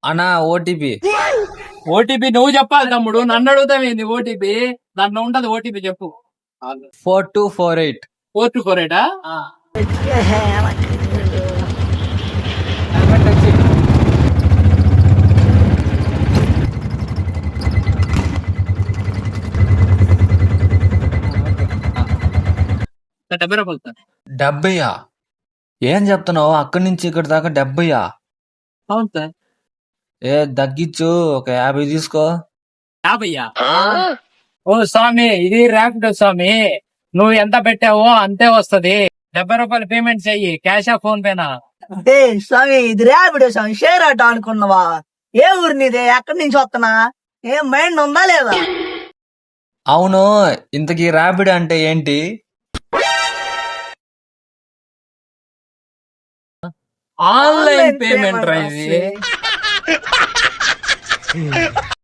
అన్నా OTP OTP నువ్వు చెప్పాలి తమ్ముడు, నన్ను అడుగుతావేంది ఓటీపీ? దాంట్లో ఉంటది ఓటీపీ, చెప్పు. 4248. 4248. రూపాయలు సార్. 70? ఏం చెప్తున్నావు? అక్కడి నుంచి ఇక్కడ దాకా 70? అవును సార్. ఏ తగ్గించు, ఒక 50 తీసుకో. 50? ఓ స్వామి, ఇది ర్యాపిడో స్వామి, నువ్వు ఎంత పెట్టావో అంతే వస్తది. 70 రూపాయలు పేమెంట్ చెయ్యి, క్యాషా ఫోన్ పేనా? స్వామి ఇది ర్యాపిడో స్వామి, షేర్ ఆటో అనుకున్నావా? ఏ ఊరు నీదే? ఎక్కడి నుంచి వస్తున్నా? ఏం మైండ్ ఉందా లేదా? అవును, ఇంతకీ ర్యాపిడ్ అంటే ఏంటి? ఆన్లైన్ పేమెంట్ రా ఇది.